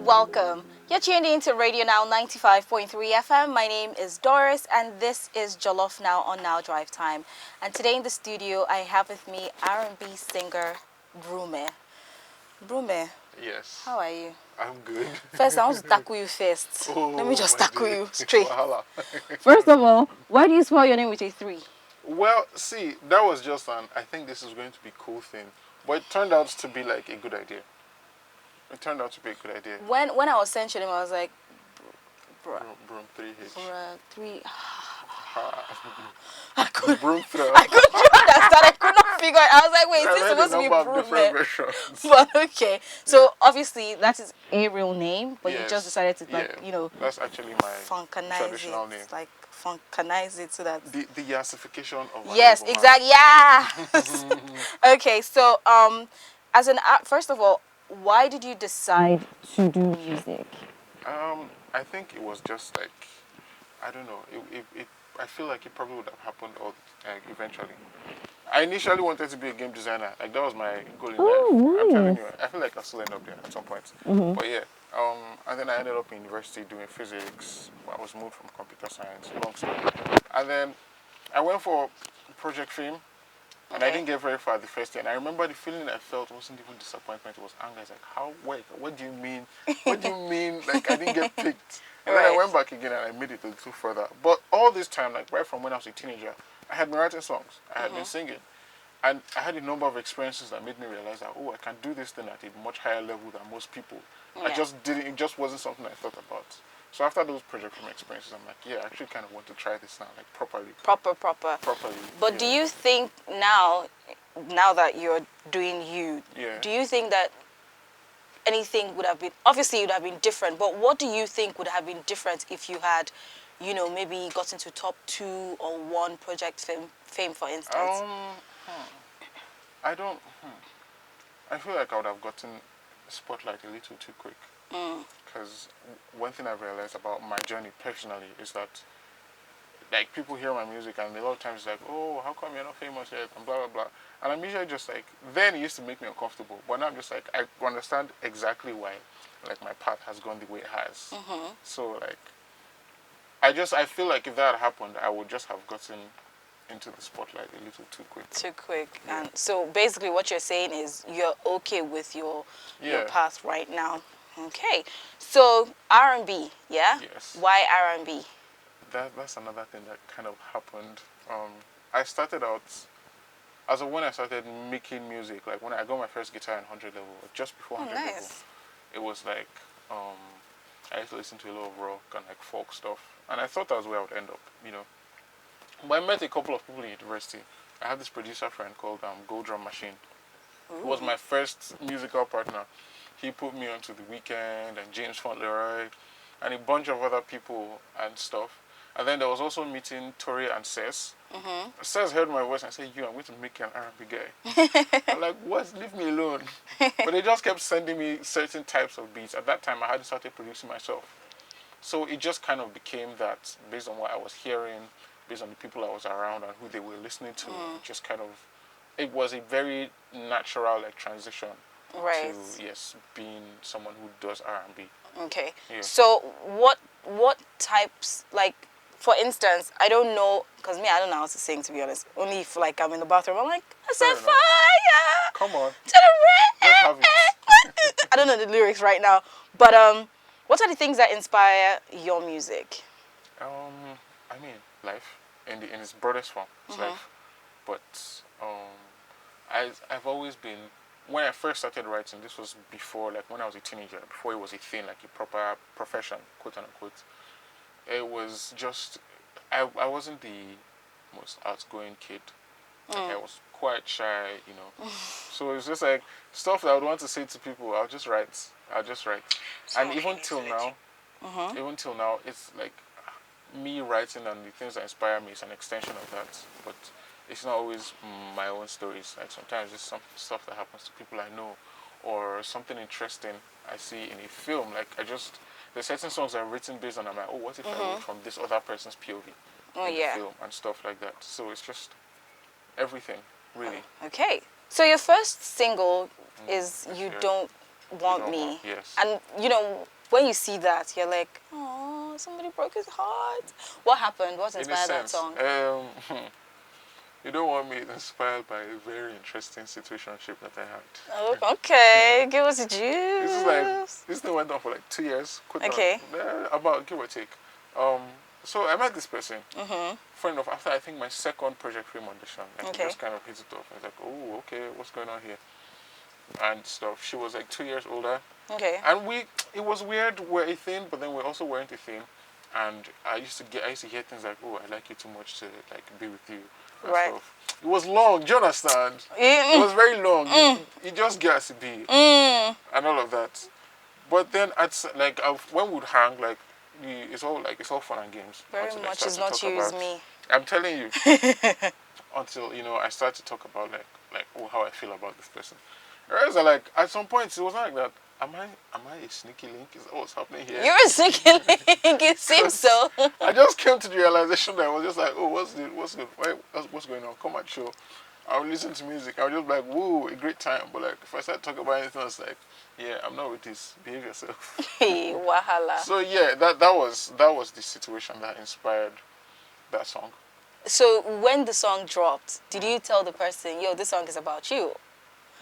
Welcome. You're tuned in to Radio Now 95.3 FM. My name is Doris, and this is Jollof Now on Now Drive Time. And today in the studio, I have with me R&B singer Brum3h. Brum3h, Yes. how are you? I'm good. First, I want to tackle you first. Let me just tackle you straight. Wahala. First of all, why do you spell your name with a 3? Well, see, that was just I think this is going to be a cool thing. But it turned out to be like a good idea. It turned out to be a good idea. When I was sent your name, I was like, Brum3h. Brum3h. I could Brum3h. I couldn't understand. I could not figure it. I was like, wait, is I've this heard supposed a to be number of different Brum3h? versions. But okay. So obviously that is a real name, but you Yes. just decided to That's actually my funkanize traditional it. name. Like funkanize it so that The yassification of my yes, Igbo exactly. Yeah. Okay, so as an first of all, why did you decide to do music? I think it was just like, I don't know. I feel like it probably would have happened eventually. I initially wanted to be a game designer. Like that was my goal in life. I'm telling you, I feel like I'll still end up there at some point. But yeah, and then I ended up in university doing physics. I was moved from computer science, long story. And then I went for project film. And I didn't get very far the first year. And I remember the feeling I felt wasn't even disappointment, it was anger. It's like, what do you mean? What do you mean, like, I didn't get picked? And then I went back again and I made it a little further. But all this time, like, right from when I was a teenager, I had been writing songs. I had been singing. And I had a number of experiences that made me realize that, I can do this thing at a much higher level than most people. Yeah. It just wasn't something I thought about. So after those project film experiences, I'm like, I actually kind of want to try this now, like properly. Properly. But do you think now that you're doing you, do you think that anything would have been, obviously it would have been different, but what do you think would have been different if you had, maybe got into top 2 or 1 project fame, for instance? I feel like I would have gotten spotlight a little too quick. Because one thing I've realized about my journey personally is that, like, people hear my music and a lot of times it's like, oh, how come you're not famous yet, and blah, blah, blah. And I'm usually just like, then it used to make me uncomfortable. But now I'm just like, I understand exactly why, like, my path has gone the way it has. So, like, I feel like if that had happened, I would just have gotten into the spotlight a little too quick. Yeah. And so basically what you're saying is you're okay with your path right now. Okay. So R&B, yeah? Yes. Why R&B? That's another thing that kind of happened. I started out, as of when I started making music, like when I got my first guitar in 100 level, just before 100 level, it was like, I used to listen to a lot of rock and like folk stuff. And I thought that was where I would end up, But I met a couple of people in university. I had this producer friend called Drum Machine. He was my first musical partner. He put me onto The Weeknd and James Fauntleroy and a bunch of other people and stuff. And then there was also meeting Tori and Cess. Cess heard my voice and said, I'm going to make you an R&B guy. I'm like, what? Leave me alone. But they just kept sending me certain types of beats. At that time, I hadn't started producing myself. So it just kind of became that, based on what I was hearing, based on the people I was around and who they were listening to, just kind of, it was a very natural transition to being someone who does R&B. Okay. Yeah. So what types, like, for instance, I don't know, because I don't know how to sing, to be honest. Only if like I'm in the bathroom, I'm like, I said fire. Come on. To the Let's have it. I don't know the lyrics right now, but what are the things that inspire your music? I mean, life in its broadest form. It's life. But I've always been, when I first started writing, this was before, like when I was a teenager, before it was a thing, like a proper profession, quote unquote. It was just, I wasn't the most outgoing kid. Like I was quite shy, So it was just like stuff that I would want to say to people, I'll just write. And even till now, it's like me writing and the things that inspire me is an extension of that. But it's not always my own stories. Like sometimes it's some stuff that happens to people I know, or something interesting I see in a film. Like there's certain songs I've written based on, I'm like, what if I wrote from this other person's POV in the film and stuff like that. So it's just everything, really. Okay. So your first single is You Don't want me. Yes. And, you know, when you see that, you're like, oh, somebody broke his heart. What happened? What inspired that song? You Don't Want Me is inspired by a very interesting situationship that I had. Oh, okay. Give us a juice. This thing went on for like 2 years. Okay. About, give or take. So I met this person. Funny enough, after I think my second project film audition, like we just kind of hit it off. I was like, oh, okay, what's going on here? And stuff. She was like 2 years older. Okay. And it was weird. We're a thing, but then we also weren't a thing. And I used to hear things like, oh, I like you too much to like be with you. And stuff. It was long. Do you understand? It was very long. You just get to be and all of that. But then when we would hang, like it's all fun and games. Very much is not you, is me. I'm telling you. Until I start to talk about how I feel about this person. Whereas like at some point it was not like that. Am I a sneaky link? Is that what's happening here? You're a sneaky link. It seems so. I just came to the realization that I was just like, oh, what's good? What's going on? Come and show. I would listen to music. I would just be like, woo, a great time. But like if I start talking about anything else, like, yeah, I'm not with this. Behave yourself. Hey, wahala. So yeah, that was the situation that inspired that song. So when the song dropped, did you tell the person, yo, this song is about you?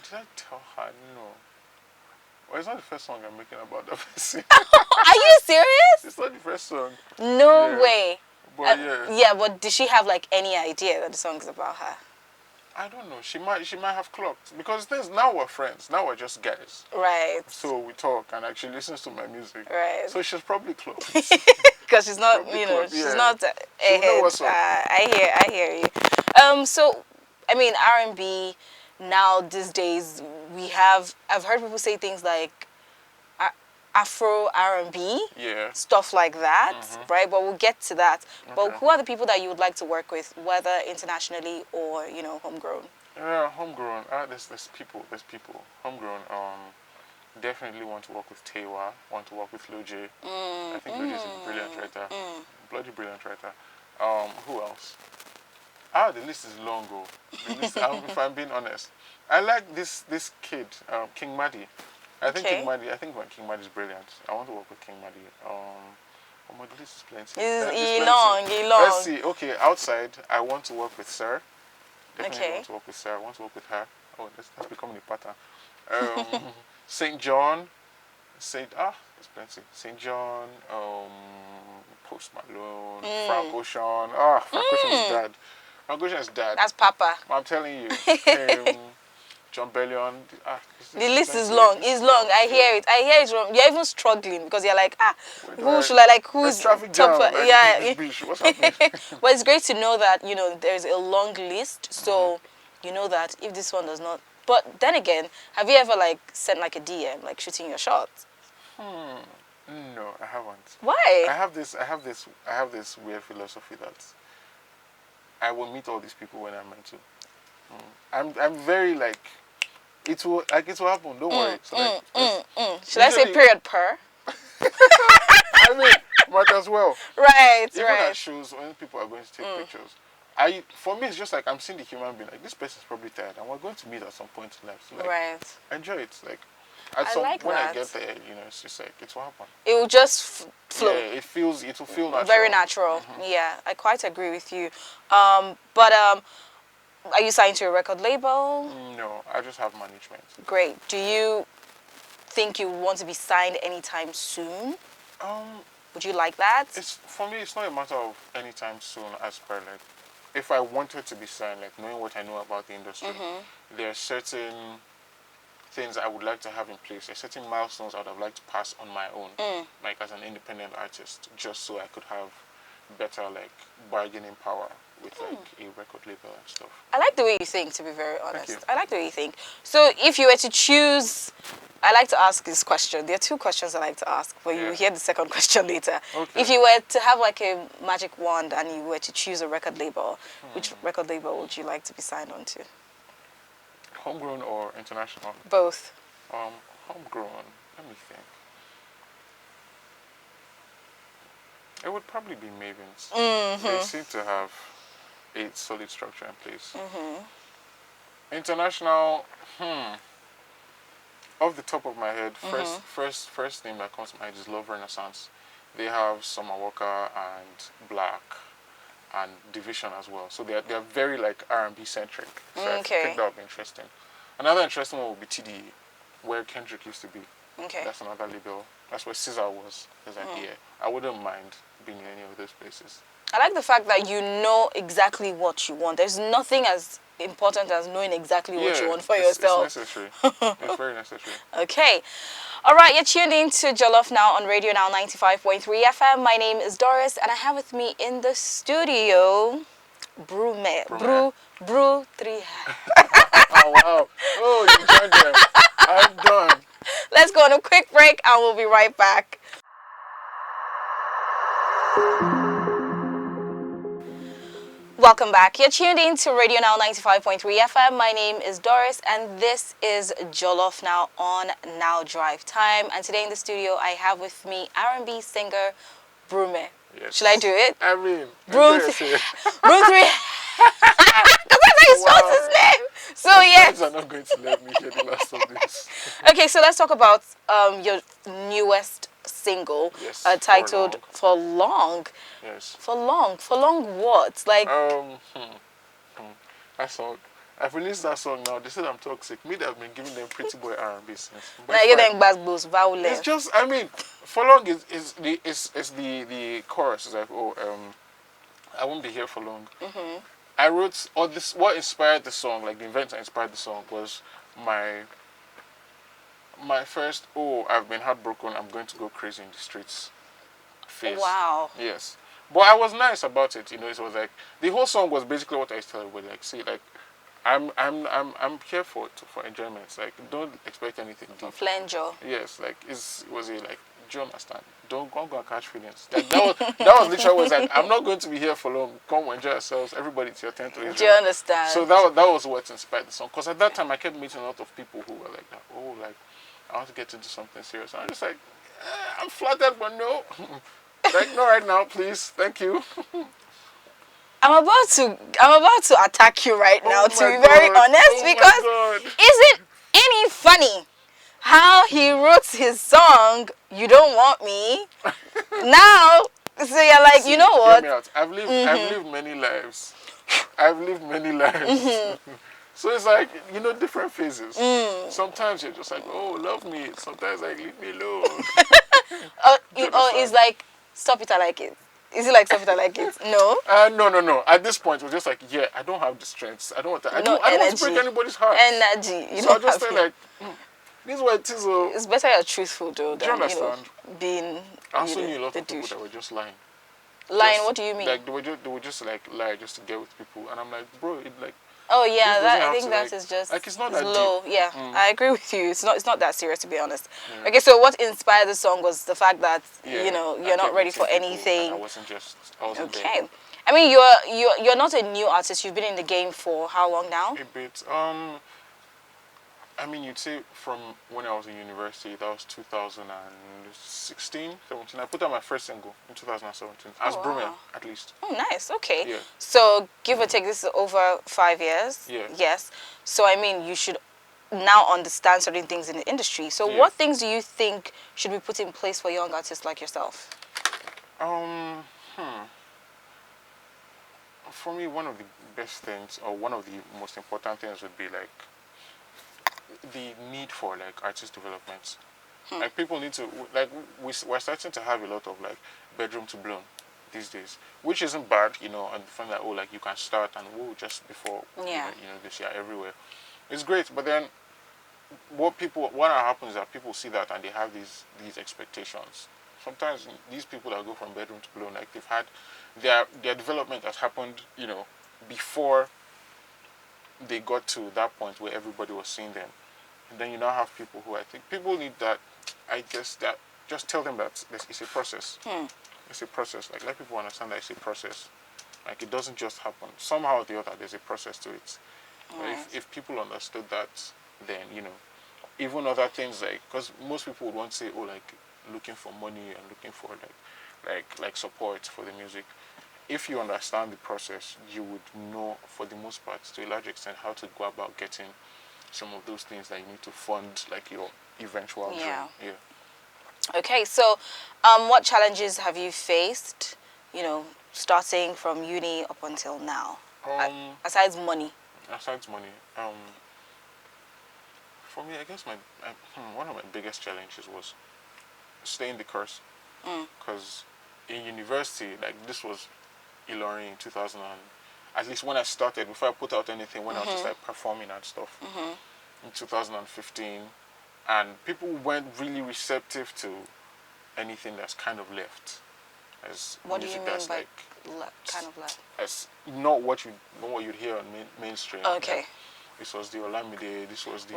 Did I tell her? No. Well, it's not the first song I'm making about that person. Are you serious? It's not the first song. No way. But yeah, but did she have like any idea that the song is about her? I don't know. She might have clocked, because now we're friends. Now we're just guys. Right. So we talk, and like she listens to my music. Right. So she's probably clocked. Because she's not, she's not ahead. I hear you. So, I mean, R&B now these days I've heard people say things like Afro R&B, stuff like that, right? But we'll get to that. Okay. But who are the people that you would like to work with, whether internationally or homegrown? Homegrown. There's people. Homegrown. Definitely want to work with Tewa. Want to work with Loje. I think Loje is a brilliant writer. Bloody brilliant writer. Who else? The list is long. If I'm being honest, I like this kid, King Madi. I think King Madi is brilliant. I want to work with King Madi. My list is plenty. It's long. Let's see. Okay, outside, I want to work with Sir. Definitely want to work with Sir. I want to work with her. Oh, that's becoming a pattern. St. John. There's plenty. St. John. Post Malone. Frank Ocean. Frank Ocean is dad. Frank Ocean is dad. That's Papa. I'm telling you. John Bellion. The list is long. It's long. I hear it wrong. You're even struggling because you're like, who should I like? Who's traffic top? Jam, yeah. What's happening? But it's great to know that there's a long list, so you know that if this one does not. But then again, have you ever like sent like a DM, like shooting your shot? No, I haven't. Why? I have this weird philosophy that I will meet all these people when I'm meant to. I'm very like. It will happen. Don't worry. So, should I say period per? I mean, might as well. Right. Even at shows when people are going to take pictures, for me it's just like I'm seeing the human being. Like this person's probably tired, and we're going to meet at some point in life. So, like, right. Enjoy it. Like when I get there, it's just like it will happen. It will just flow. Yeah, it will feel natural. Very natural. Yeah, I quite agree with you. But are you signed to a record label? No, I just have management. Great. Do you think you want to be signed anytime soon? Would you like that? For me, it's not a matter of anytime soon as per like, if I wanted to be signed, like knowing what I know about the industry, there are certain things I would like to have in place. There are certain milestones I would have liked to pass on my own, like as an independent artist, just so I could have better like bargaining power with like a record label and stuff. I like the way you think, to be very honest. I like the way you think. So if you were to choose, I like to ask this question. There are two questions I like to ask, but you will hear the second question later. Okay. If you were to have like a magic wand and you were to choose a record label, which record label would you like to be signed onto? Homegrown or international? Both. Homegrown. Let me think. It would probably be Mavens. They seem to have a solid structure in place. International, off the top of my head, first name that comes to mind is Love Renaissance. They have Summer Walker and Black and Division as well. So they're very like R&B centric. So I think that would be interesting. Another interesting one would be TDE, where Kendrick used to be. Okay. That's another label. That's where Caesar was. His idea. I wouldn't mind being in any of those places. I like the fact that you know exactly what you want. There's nothing as important as knowing exactly what you want for yourself. It's necessary. It's very necessary. Okay. All right, you're tuned in to Jollof Now on Radio Now 95.3 FM. My name is Doris, and I have with me in the studio Brum3h. Oh, wow. Oh, you joined them. I'm done. Let's go on a quick break, and we'll be right back. Welcome back. You're tuned in to Radio Now 95.3 FM. My name is Doris, and this is Jollof Now on Now Drive Time. And today in the studio, I have with me R&B singer Brum3h. Yes. Should I do it? I mean, Brum3h. Because that's how you spell his name. So yes. Are not going to let me hear the last of this. Okay, so let's talk about your newest single, titled For Long. Yes. For long what? Like that song. I've released that song now. They said I'm toxic. Me, that I've been giving them pretty boy R&B since. Now you them bass violence. It's just, I mean, for long is the chorus is like, I won't be here for long. I wrote all this. What inspired the song, like the event that inspired the song, was my first I've been heartbroken, I'm going to go crazy in the streets phase. Wow. Yes. But I was nice about it, It was like the whole song was basically what I used to tell everybody, like, see, like I'm here for enjoyment. Like, don't expect anything deep. Flanger. Yes, like it was like, do you understand? Don't go and catch feelings. Like, that was literally was like, I'm not going to be here for long. Come enjoy yourselves. Everybody, it's your turn to enjoy. Do you understand? So that was what inspired the song. Because at that time I kept meeting a lot of people who were like, like I want to get into something serious. And I'm just like, I'm flattered, but no. Like, no, right now, please. Thank you. I'm about to attack you right now, to be very honest, because isn't any funny how he wrote his song, You Don't Want Me? Now, so you're like, you know what? Hear me out. I've lived many lives. So it's like, different phases. Sometimes you're just like, love me. Sometimes like, leave me alone. It's like, stop it, I like it. Is it like stop it, I like it? No. No. At this point, it was just like, I don't have the strength. I don't want to. I don't want to break anybody's heart. Energy. So I just feel like, this is what it is. It's better you're truthful though than being. I also knew a lot of people that were just lying. Lying? What do you mean? Like they were just like lie just to get with people, and I'm like, bro, it like. Oh yeah, I think that is just like, it's not that low. deep. Yeah, I agree with you. It's not that serious, to be honest. Yeah. Okay, so what inspired the song was the fact that you're not ready for anything. I wasn't okay. There. I mean, you're not a new artist. You've been in the game for how long now? A bit. I mean, you'd say from when I was in university, that was 2016, 17. I put out my first single in 2017, as Brum3h, at least. Oh, nice. Okay. Yeah. So, give or take, this is over 5 years? Yeah. Yes. So, I mean, you should now understand certain things in the industry. So, what things do you think should be put in place for young artists like yourself? For me, one of the best things, or one of the most important things would be, like, the need for like artist development. Like, people need to, like, we're starting to have a lot of like bedroom to bloom these days, which isn't bad, and the fact that like you can start and just before this year everywhere. It's great, but then what happens is that people see that and they have these expectations. Sometimes these people that go from bedroom to bloom, like, they've had their development has happened, before they got to that point where everybody was seeing them. And then you now have people who, I think people need that, I guess, that just tell them that it's a process. It's a process. Like, let people understand that it's a process. Like, it doesn't just happen. Somehow or the other, there's a process to it. If people understood that, then, even other things, like, because most people would want to say, like, looking for money and looking for, like support for the music. If you understand the process, you would know, for the most part, to a large extent, how to go about getting some of those things that you need to fund like your eventual dream. Yeah. Okay, so what challenges have you faced, starting from uni up until now? Aside money. Aside money, for me, I guess one of my biggest challenges was staying the course. Because in university, like this was Ilorin in 2000, at least when I started, before I put out anything, when I was just like performing and stuff, in 2015, and people weren't really receptive to anything that's kind of left as what music do you mean that's by like kind of left? as not what you'd hear on mainstream. Okay. Like, this was the Olamide, this was the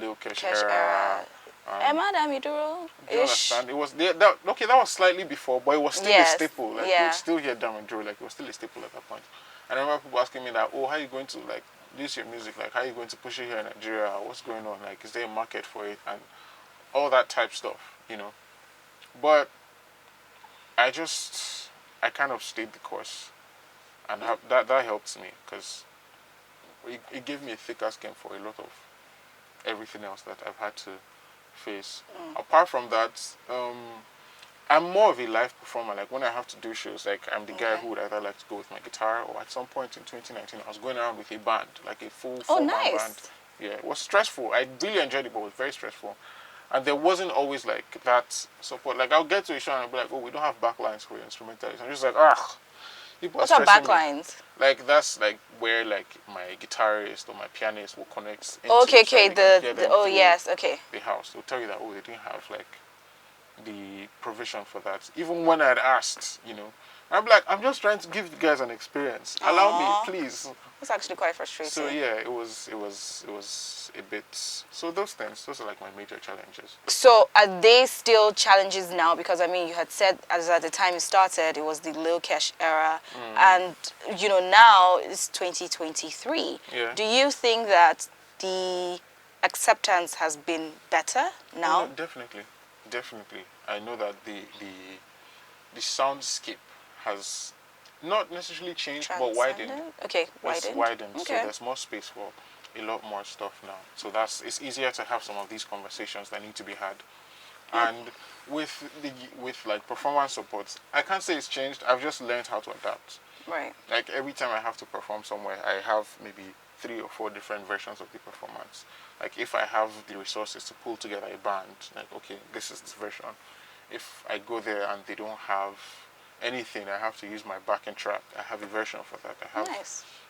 Lil Kesh era. Madam Do you understand? It was that was slightly before, but it was still a staple. Like you would still hear Damandro, like it was still a staple at that point. And I remember people asking me that, oh, how are you going to like this your music? Like how are you going to push it here in Nigeria? What's going on? Like is there a market for it? And all that type stuff, But I kind of stayed the course, and that helped me because it gave me a thicker skin for a lot of everything else that I've had to face. Apart from that, I'm more of a live performer. Like when I have to do shows, like I'm the guy who would either like to go with my guitar, or at some point in 2019, I was going around with a band, like a full four-man band. Yeah, it was stressful. I really enjoyed it, but it was very stressful. And there wasn't always like that support. Like I'll get to a show and I'll be like, oh, we don't have backlines for your instrumentals. I'm just like, people are stressing me. What are backlines? Like that's like where like my guitarist or my pianist will connect into okay, yes, okay. The house. They'll tell you that, oh, they didn't have like the provision for that. Even when I'd asked, I'm like, I'm just trying to give you guys an experience. Allow me, please. It's actually quite frustrating. So yeah, it was a bit. So those are like my major challenges. So are they still challenges now? Because I mean, you had said as at the time you started, it was the Lil Kesh era, and now it's 2023. Yeah. Do you think that the acceptance has been better now? Oh, no, definitely. I know that the soundscape has not necessarily changed, but widened. Okay, widened. Okay. So there's more space for a lot more stuff now. So it's easier to have some of these conversations that need to be had. And with like performance support, I can't say it's changed. I've just learned how to adapt. Right. Like every time I have to perform somewhere, I have maybe 3 or 4 different versions of the performance. Like if I have the resources to pull together a band, like okay, this is this version. If I go there and they don't have anything, I have to use my backing track. I have a version for that.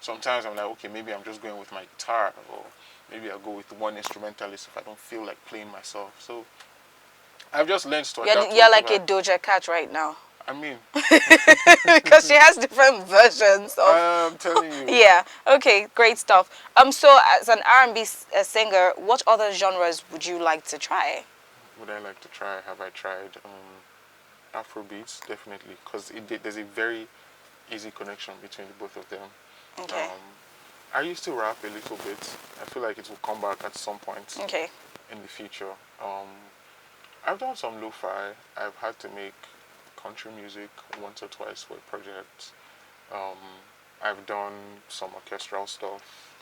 Sometimes I'm like, okay, maybe I'm just going with my guitar, or maybe I'll go with one instrumentalist if I don't feel like playing myself. So I've just learned to adapt. You're like a Doja Cat right now. I mean, because she has different versions of. I'm telling you. Yeah. Okay. Great stuff. So as an R&B singer, what other genres would you like to try? Would I like to try? Have I tried Afrobeats? Definitely, because there's a very easy connection between the both of them. Okay. I used to rap a little bit. I feel like it will come back at some point. Okay. In the future. I've done some lo-fi. I've had to make country music once or twice for a project. I've done some orchestral stuff.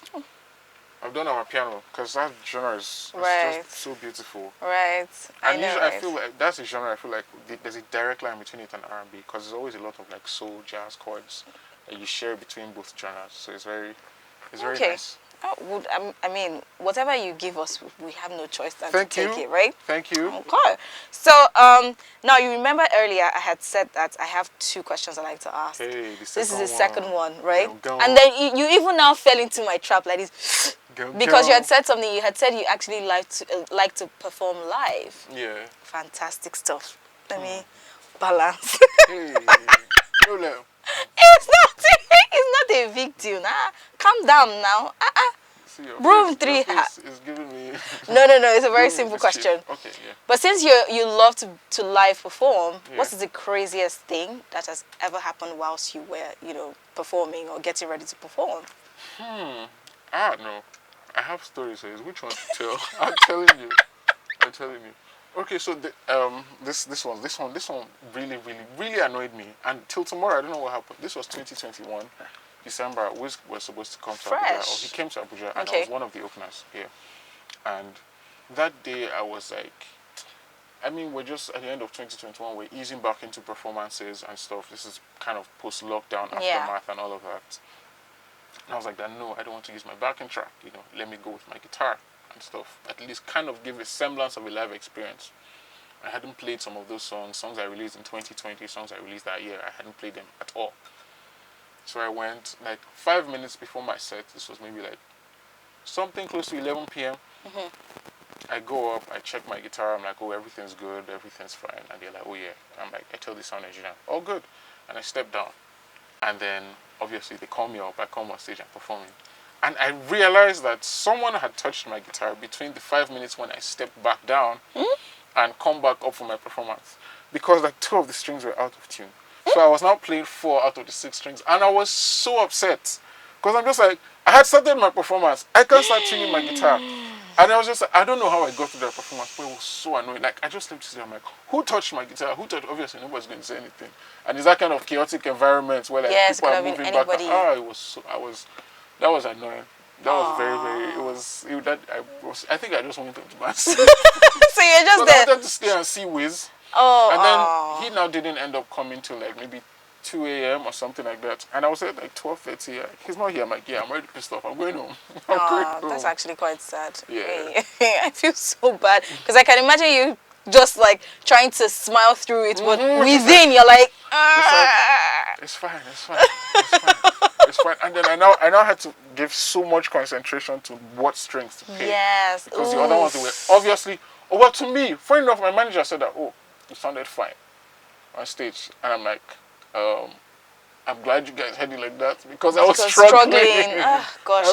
I've done on piano because that genre is just so beautiful. Right. I feel like that's a genre. I feel like there's a direct line between it and R&B because there's always a lot of like soul, jazz chords that you share between both genres. So it's very nice. I mean, whatever you give us, we have no choice than to take it, right? Thank you. Okay. So, now you remember earlier I had said that I have 2 questions I like to ask. Hey, this is the second one, right? Go. And then you even now fell into my trap like this. Because you had said something. You had said you actually like to perform live. Yeah. Fantastic stuff. Let me balance. Hey, It's not a big deal. Nah, calm down now. Brum3h is giving me. No. It's a very simple question. Okay, yeah. But since you love to live perform, what is the craziest thing that has ever happened whilst you were performing or getting ready to perform? I don't know. I have stories. Which one to tell? I'm telling you. Okay, so this one really annoyed me. And till tomorrow, I don't know what happened. This was 2021. December, Wiz was supposed to come to Fresh. Abuja, or he came to Abuja, and I was one of the openers here. And that day, I was like, I mean, we're just at the end of 2021, we're easing back into performances and stuff. This is kind of post-lockdown aftermath and all of that. And I was like, no, I don't want to use my backing track, let me go with my guitar and stuff. At least kind of give a semblance of a live experience. I hadn't played some of those songs I released in 2020, songs I released that year. I hadn't played them at all. So I went like 5 minutes before my set. This was maybe like something close to 11 p.m. I go up, I check my guitar. I'm like, oh, everything's good, everything's fine. And they're like, oh yeah. I'm like, I tell the sound engineer, all good. And I step down. And then obviously they call me up. I come on stage and performing. And I realized that someone had touched my guitar between the 5 minutes when I stepped back down and come back up for my performance, because like 2 of the strings were out of tune. So I was now playing 4 out of the 6 strings, and I was so upset because I'm just like, I had started my performance, I can't start tuning my guitar, and I was just like, I don't know how I got to that performance, but it was so annoying. Like I just left to say, I'm like, who touched my guitar? Who touched? Obviously nobody's going to say anything, and it's that kind of chaotic environment where like people are moving back. It was so, that was annoying. That was very, very. I think I just wanted to dance. So you're just there. I wanted to stay and see Wiz. And then he now didn't end up coming till like maybe 2 a.m. or something like that. And I was at like 12:30. He's not here. I'm like, yeah, I'm already pissed off. I'm going home. That's actually quite sad. Yeah. I feel so bad because I can imagine you just like trying to smile through it, but within you're like, it's fine. It's fine. And then I now had to give so much concentration to what strings to play. Yes. Because the other ones were obviously, well, to me, funny enough, my manager said that, you sounded fine on stage. And I'm like, I'm glad you guys heard it like that because I was struggling. Oh, gosh,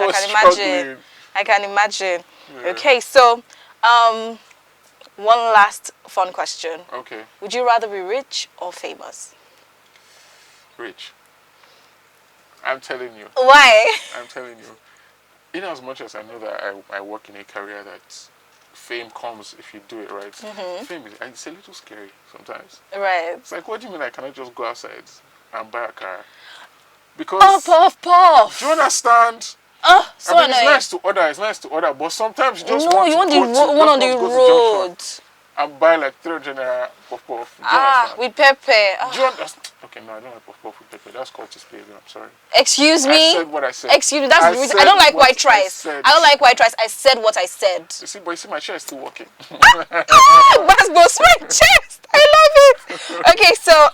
I can imagine. Yeah. Okay, so one last fun question. Okay. Would you rather be rich or famous? Rich. I'm telling you. Why? I'm telling you. In as much as I know that I work in a career that fame comes if you do it right. Fame is it's a little scary sometimes. Right. It's like, what do you mean I cannot just go outside and buy a car? Because puff. Do you understand? So I mean, it's nice to order, but sometimes you just want the one on the road and buy like 300 naira puff. With pepper. Do you understand? Okay, no, I don't like puff with pepper. That's cultist behavior. I'm sorry. Excuse me. I said what I said. Excuse me. I don't like white rice. I don't like white rice. I said what I said. You see, my chair is still working. That's both my chest. I love it. Okay, so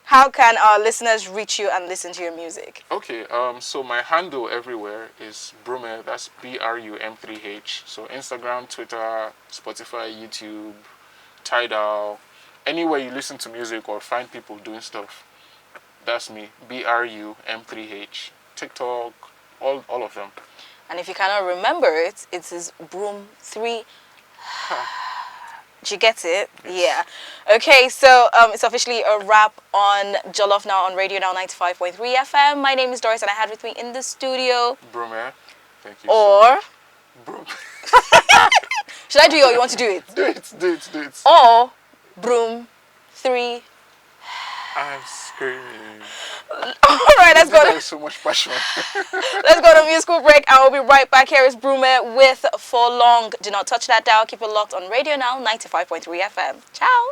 how can our listeners reach you and listen to your music? Okay, so my handle everywhere is Brum3h. That's Brum3h. So Instagram, Twitter, Spotify, YouTube, Tidal, anywhere you listen to music or find people doing stuff. That's me. Brum3h. TikTok, all of them. And if you cannot remember it, it is Brum3h. Did you get it? Yes. Yeah. Okay, so it's officially a wrap on Jollof Now on Radio Now 95.3 FM. My name is Doris, and I had with me in the studio Brum3h. Thank you. Or Brum. Should I do it or you want to do it? Do it. Or Brum3h. I'm screaming. Alright, let's go. So much passion. Let's go to a musical break and we'll be right back. Here is Brum3h with For Long. Do not touch that dial. Keep it locked on Radio Now 95.3 FM. Ciao.